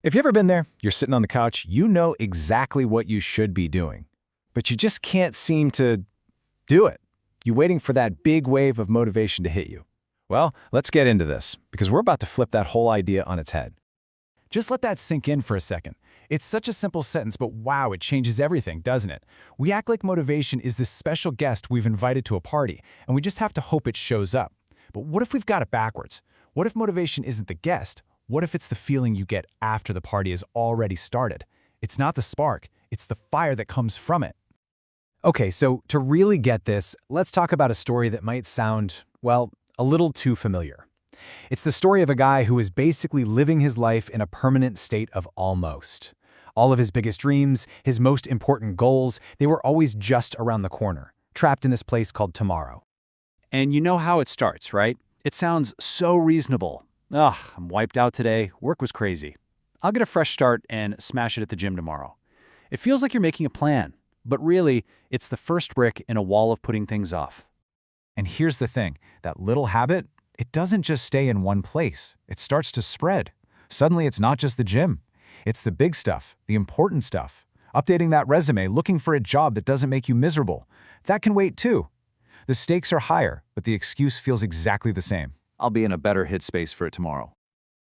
If you've ever been there, you're sitting on the couch, you know exactly what you should be doing, but you just can't seem to do it. You're waiting for that big wave of motivation to hit you. Well, let's get into this, because we're about to flip that whole idea on its head. Just let that sink in for a second. It's such a simple sentence, but wow, it changes everything, doesn't it? We act like motivation is this special guest we've invited to a party, and we just have to hope it shows up. But what if we've got it backwards? What if motivation isn't the guest? What if it's the feeling you get after the party has already started? It's not the spark, it's the fire that comes from it. Okay, so to really get this, let's talk about a story that might sound, well, a little too familiar. It's the story of a guy who is basically living his life in a permanent state of almost. All of his biggest dreams, his most important goals, they were always just around the corner, trapped in this place called tomorrow. And you know how it starts, right? It sounds so reasonable. Ugh, I'm wiped out today. Work was crazy. I'll get a fresh start and smash it at the gym tomorrow. It feels like you're making a plan, but really, it's the first brick in a wall of putting things off. And here's the thing, that little habit, it doesn't just stay in one place. It starts to spread. Suddenly, it's not just the gym. It's the big stuff, the important stuff. Updating that resume, looking for a job that doesn't make you miserable. That can wait too. The stakes are higher, but the excuse feels exactly the same. I'll be in a better headspace for it tomorrow.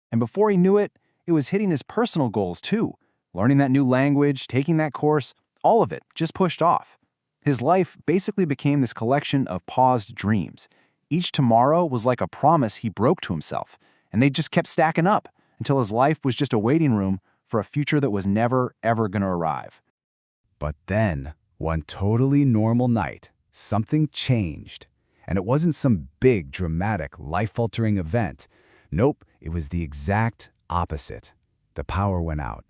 And before he knew it, it was hitting his personal goals too. Learning that new language, taking that course, all of it just pushed off. His life basically became this collection of paused dreams. Each tomorrow was like a promise he broke to himself, and they just kept stacking up until his life was just a waiting room for a future that was never, ever going to arrive. But then, one totally normal night, something changed. And it wasn't some big, dramatic, life-altering event. Nope, it was the exact opposite. The power went out.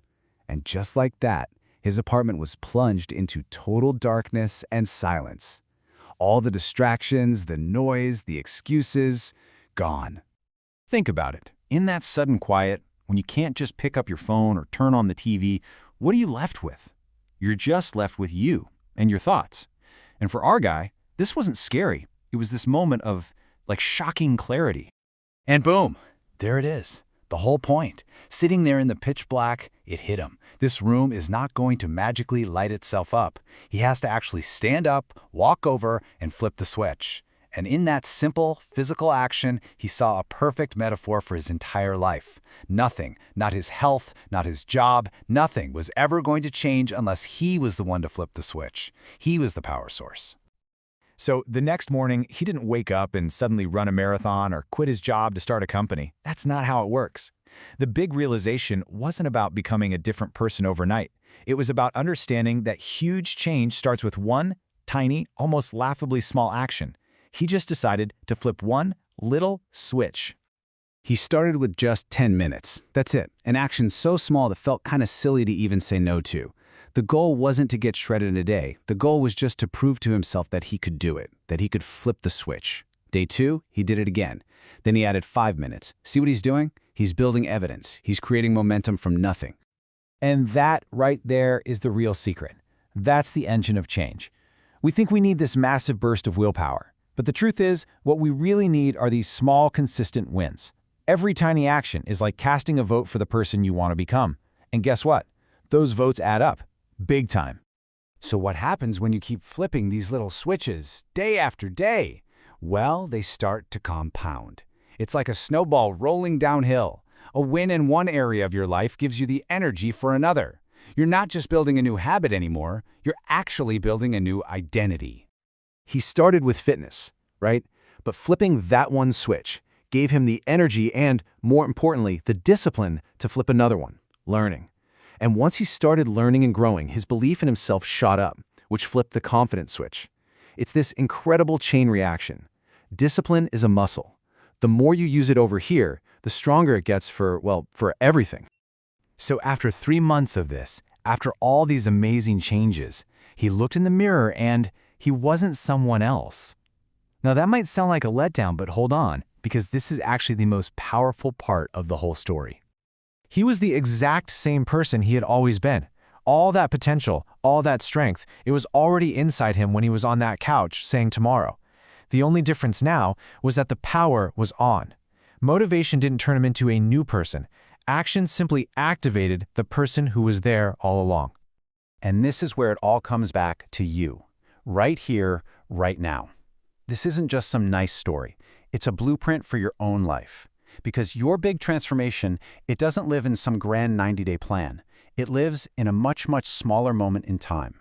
And just like that, his apartment was plunged into total darkness and silence. All the distractions, the noise, the excuses, gone. Think about it. In that sudden quiet, when you can't just pick up your phone or turn on the TV, what are you left with? You're just left with you and your thoughts. And for our guy, this wasn't scary. It was this moment of, shocking clarity. And boom, there it is. The whole point. Sitting there in the pitch black, it hit him. This room is not going to magically light itself up. He has to actually stand up, walk over, and flip the switch. And in that simple, physical action, he saw a perfect metaphor for his entire life. Nothing, not his health, not his job, nothing was ever going to change unless he was the one to flip the switch. He was the power source. So the next morning, he didn't wake up and suddenly run a marathon or quit his job to start a company. That's not how it works. The big realization wasn't about becoming a different person overnight. It was about understanding that huge change starts with one tiny, almost laughably small action. He just decided to flip one little switch. He started with just 10 minutes. That's it. An action so small that felt kind of silly to even say no to. The goal wasn't to get shredded in a day. The goal was just to prove to himself that he could do it, that he could flip the switch. Day 2, he did it again. Then he added 5 minutes. See what he's doing? He's building evidence. He's creating momentum from nothing. And that right there is the real secret. That's the engine of change. We think we need this massive burst of willpower. But the truth is, what we really need are these small, consistent wins. Every tiny action is like casting a vote for the person you want to become. And guess what? Those votes add up. Big time. So what happens when you keep flipping these little switches day after day? Well, they start to compound. It's like a snowball rolling downhill. A win in one area of your life gives you the energy for another. You're not just building a new habit anymore, you're actually building a new identity. He started with fitness, right? But flipping that one switch gave him the energy and, more importantly, the discipline to flip another one, learning. And once he started learning and growing, his belief in himself shot up, which flipped the confidence switch. It's this incredible chain reaction. Discipline is a muscle. The more you use it over here, the stronger it gets for everything. So after 3 months of this, after all these amazing changes, he looked in the mirror and he wasn't someone else. Now that might sound like a letdown, but hold on, because this is actually the most powerful part of the whole story. He was the exact same person he had always been. All that potential, all that strength, it was already inside him when he was on that couch saying tomorrow. The only difference now was that the power was on. Motivation didn't turn him into a new person. Action simply activated the person who was there all along. And this is where it all comes back to you, right here, right now. This isn't just some nice story. It's a blueprint for your own life. Because your big transformation, it doesn't live in some grand 90-day plan. It lives in a much, much smaller moment in time.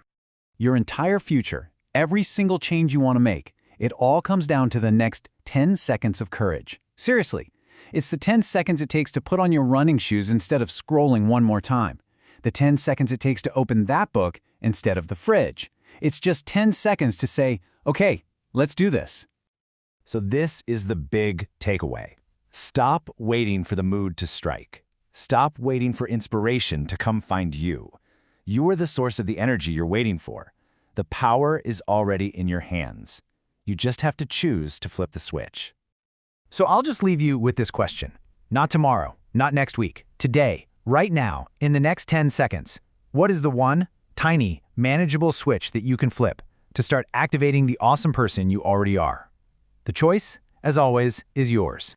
Your entire future, every single change you want to make, it all comes down to the next 10 seconds of courage. Seriously, it's the 10 seconds it takes to put on your running shoes instead of scrolling one more time. The 10 seconds it takes to open that book instead of the fridge. It's just 10 seconds to say, okay, let's do this. So this is the big takeaway. Stop waiting for the mood to strike. Stop waiting for inspiration to come find you. You are the source of the energy you're waiting for. The power is already in your hands. You just have to choose to flip the switch. So I'll just leave you with this question. Not tomorrow, not next week, today, right now, in the next 10 seconds. What is the one, tiny, manageable switch that you can flip to start activating the awesome person you already are? The choice, as always, is yours.